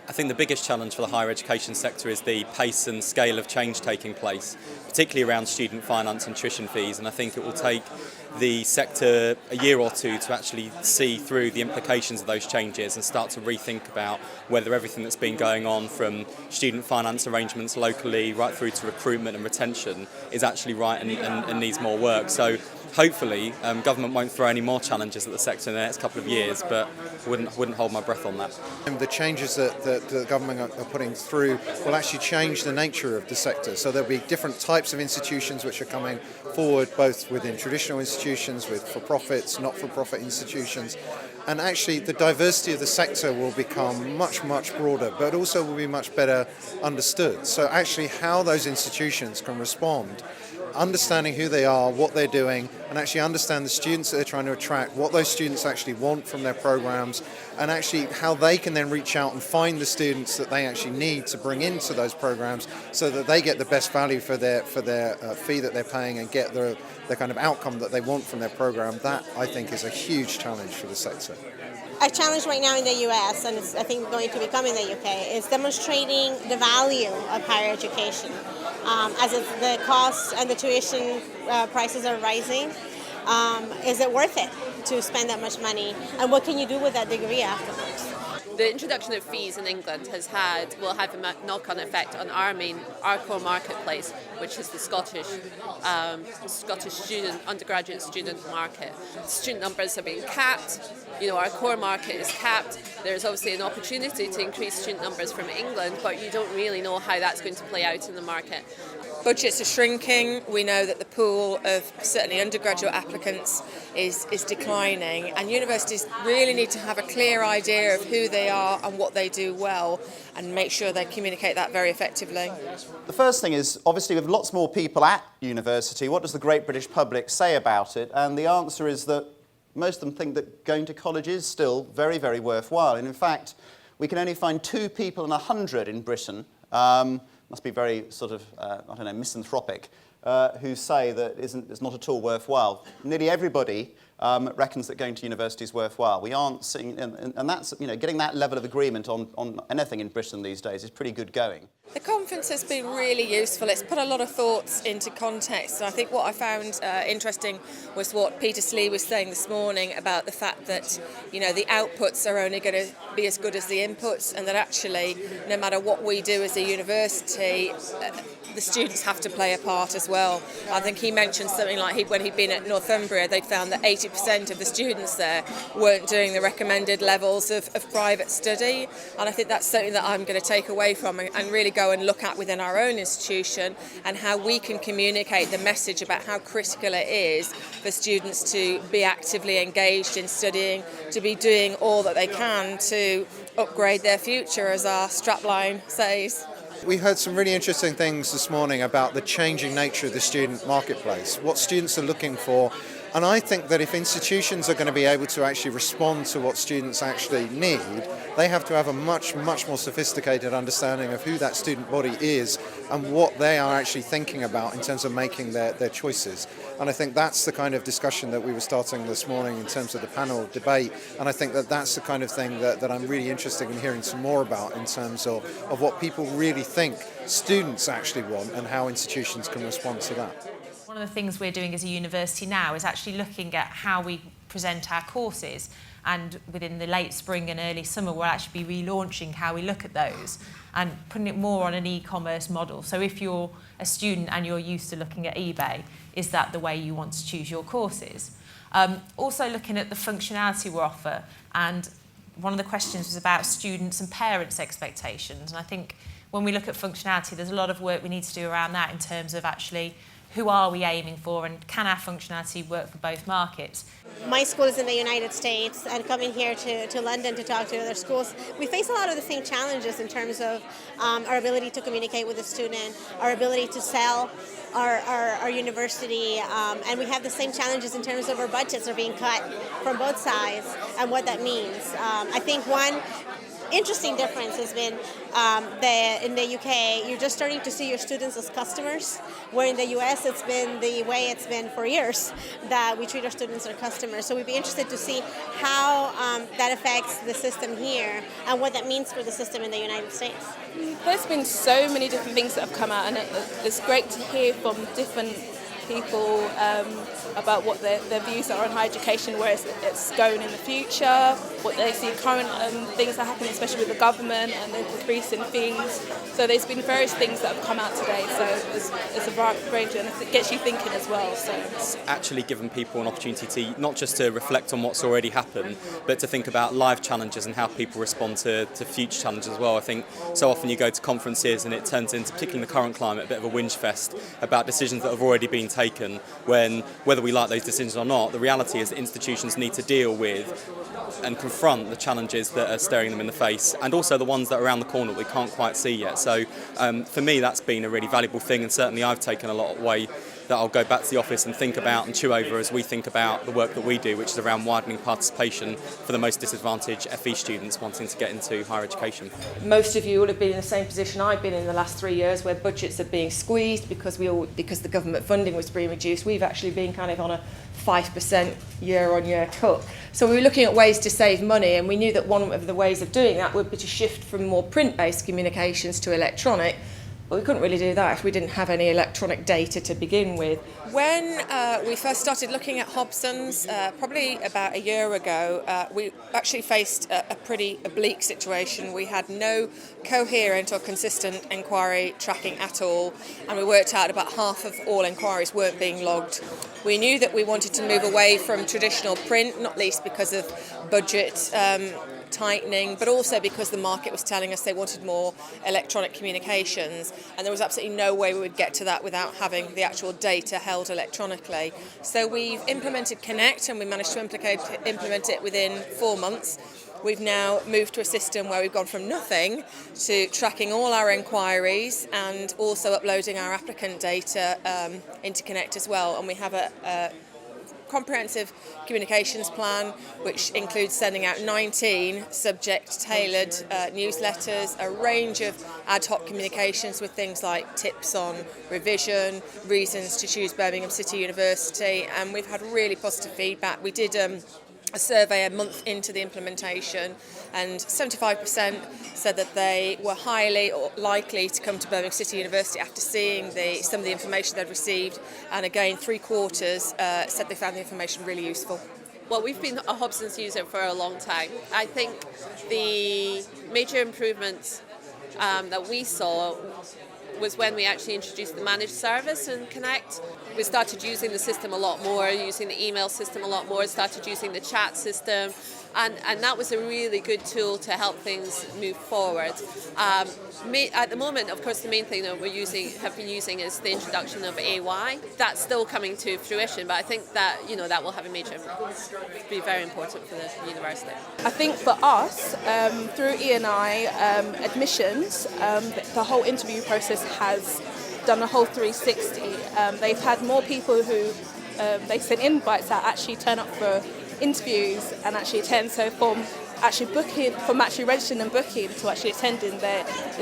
I think the biggest challenge for the higher education sector is the pace and scale of change taking place, particularly around student finance and tuition fees, and I think it will take the sector a year or two to actually see through the implications of those changes and start to rethink about whether everything that's been going on from student finance arrangements locally right through to recruitment and retention is actually right and needs more work. So hopefully government won't throw any more challenges at the sector in the next couple of years, but wouldn't hold my breath on that. And the changes that the government are putting through will actually change the nature of the sector. So there'll be different types of institutions which are coming forward, both within traditional institutions, with for-profits, not-for-profit institutions. And actually the diversity of the sector will become much, much broader, but also will be much better understood. So actually how those institutions can respond, understanding who they are, what they're doing, and actually understand the students that they're trying to attract, what those students actually want from their programs, and actually how they can then reach out and find the students that they actually need to bring into those programs so that they get the best value for their fee that they're paying and get the kind of outcome that they want from their program. That, I think, is a huge challenge for the sector. A challenge right now in the US, and it's, I think, going to become in the UK, is demonstrating the value of higher education. As the costs and the tuition prices are rising, is it worth it to spend that much money? And what can you do with that degree afterwards? The introduction of fees in England will have a knock-on effect on our core marketplace, which is the Scottish undergraduate student market. Student numbers are being capped. Our core market is capped. There's obviously an opportunity to increase student numbers from England, but you don't really know how that's going to play out in the market. Budgets are shrinking. We know that the pool of certainly undergraduate applicants is declining, and universities really need to have a clear idea of who they are and what they do well and make sure they communicate that very effectively. The first thing is, obviously, with lots more people at university, what does the great British public say about it? And the answer is that most of them think that going to college is still very, very worthwhile. And in fact, we can only find 2 people in 100 in Britain, must be very sort of, misanthropic, who say that it's not at all worthwhile. Nearly everybody reckons that going to university is worthwhile. We aren't seeing, and that's, getting that level of agreement on anything in Britain these days is pretty good going. The conference has been really useful. It's put a lot of thoughts into context, and I think what I found interesting was what Peter Slee was saying this morning about the fact that the outputs are only going to be as good as the inputs, and that actually no matter what we do as a university, the students have to play a part as well. I think he mentioned something like when he'd been at Northumbria, they'd found that 80% of the students there weren't doing the recommended levels of private study, and I think that's something that I'm going to take away from and really go and look at within our own institution, and how we can communicate the message about how critical it is for students to be actively engaged in studying, to be doing all that they can to upgrade their future, as our strapline says. We heard some really interesting things this morning about the changing nature of the student marketplace, what students are looking for. And I think that if institutions are going to be able to actually respond to what students actually need, they have to have a much, much more sophisticated understanding of who that student body is and what they are actually thinking about in terms of making their choices. And I think that's the kind of discussion that we were starting this morning in terms of the panel debate. And I think that that's the kind of thing that I'm really interested in hearing some more about in terms of what people really think students actually want and how institutions can respond to that. One of the things we're doing as a university now is actually looking at how we present our courses, and within the late spring and early summer we'll actually be relaunching how we look at those and putting it more on an e-commerce model. So if you're a student and you're used to looking at eBay, is that the way you want to choose your courses? Also looking at the functionality we offer, and one of the questions was about students' and parents' expectations, and I think when we look at functionality there's a lot of work we need to do around that in terms of actually who are we aiming for, and can our functionality work for both markets? My school is in the United States, and coming here to London to talk to other schools, we face a lot of the same challenges in terms of our ability to communicate with the student, our ability to sell our university, and we have the same challenges in terms of our budgets are being cut from both sides and what that means. I think one interesting difference has been in the UK, you're just starting to see your students as customers, where in the US it's been the way it's been for years, that we treat our students as customers. So we'd be interested to see how that affects the system here and what that means for the system in the United States. There's been so many different things that have come out, and it's great to hear from different people about what their views are on higher education, where it's going in the future, what they see current things that are happening, especially with the government and the increase in fees. So there's been various things that have come out today, so it's a wide range, and it gets you thinking as well. So it's actually given people an opportunity to not just to reflect on what's already happened, but to think about live challenges and how people respond to future challenges as well. I think so often you go to conferences and it turns into, particularly in the current climate, a bit of a whinge fest about decisions that have already been taken, when whether we like those decisions or not, the reality is that institutions need to deal with and confront the challenges that are staring them in the face, and also the ones that are around the corner that we can't quite see yet. So for me, that's been a really valuable thing, and certainly I've taken a lot away that I'll go back to the office and think about and chew over as we think about the work that we do, which is around widening participation for the most disadvantaged FE students wanting to get into higher education. Most of you will have been in the same position I've been in the last 3 years, where budgets are being squeezed because the government funding was being reduced. We've actually been kind of on a 5% year-on-year cut. So we were looking at ways to save money, and we knew that one of the ways of doing that would be to shift from more print-based communications to electronic. But we couldn't really do that if we didn't have any electronic data to begin with. When we first started looking at Hobsons, probably about a year ago, we actually faced a pretty bleak situation. We had no coherent or consistent inquiry tracking at all, and we worked out about half of all inquiries weren't being logged. We knew that we wanted to move away from traditional print, not least because of budget tightening, but also because the market was telling us they wanted more electronic communications, and there was absolutely no way we would get to that without having the actual data held electronically. So we've implemented Connect, and we managed to implement it within 4 months. We've now moved to a system where we've gone from nothing to tracking all our inquiries and also uploading our applicant data into Connect as well, and we have a comprehensive communications plan, which includes sending out 19 subject-tailored newsletters, a range of ad hoc communications with things like tips on revision, reasons to choose Birmingham City University, and we've had really positive feedback. We did a survey a month into the implementation, and 75% said that they were highly likely to come to Birmingham City University after seeing some of the information they'd received, and again 3/4 said they found the information really useful. Well, we've been a Hobsons user for a long time. I think the major improvements that we saw was when we actually introduced the managed service in Connect. We started using the system a lot more, using the email system a lot more, started using the chat system, and that was a really good tool to help things move forward. At the moment, of course, the main thing that have been using is the introduction of AY. That's still coming to fruition, but I think that that will have be very important for the university. I think for us, through E&I admissions, the whole interview process has done a whole 360. They've had more people who they sent invites that actually turn up for interviews and actually attend. So from actually registering and booking to actually attending,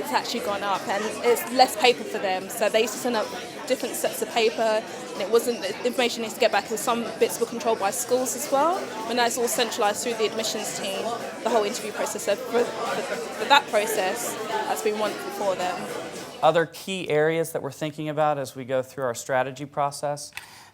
it's actually gone up, and it's less paper for them. So they used to send up different sets of paper, and it wasn't, the information needs to get back, and some bits were controlled by schools as well. When that's all centralised through the admissions team, the whole interview process. So for that process, that's been wonderful for them. Other key areas that we're thinking about as we go through our strategy process: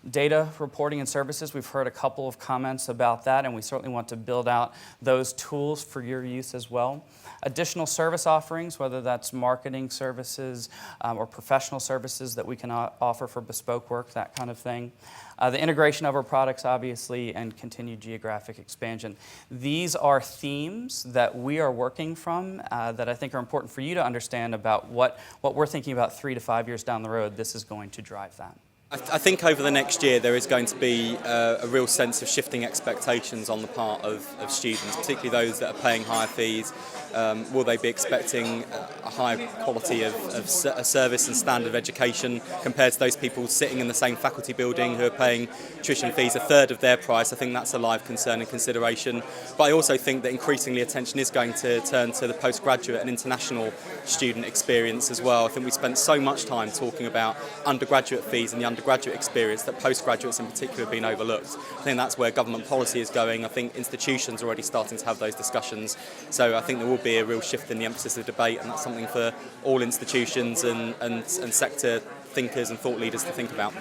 data reporting and services. We've heard a couple of comments about that, and we certainly want to build out those tools for your use as well. Additional service offerings, whether that's marketing services or professional services that we can offer for bespoke work, that kind of thing. The integration of our products, obviously, and continued geographic expansion. These are themes that we are working from that I think are important for you to understand about what we're thinking about 3 to 5 years down the road. This is going to drive that. I think over the next year there is going to be a real sense of shifting expectations on the part of students, particularly those that are paying higher fees. Will they be expecting a higher quality of service and standard of education compared to those people sitting in the same faculty building who are paying tuition fees a third of their price? I think that's a live concern and consideration. But I also think that increasingly attention is going to turn to the postgraduate and international student experience as well. I think we spent so much time talking about undergraduate fees and the undergraduate experience that postgraduates in particular have been overlooked. I think that's where government policy is going. I think institutions are already starting to have those discussions. So I think there will be a real shift in the emphasis of debate, and that's something for all institutions and sector thinkers and thought leaders to think about.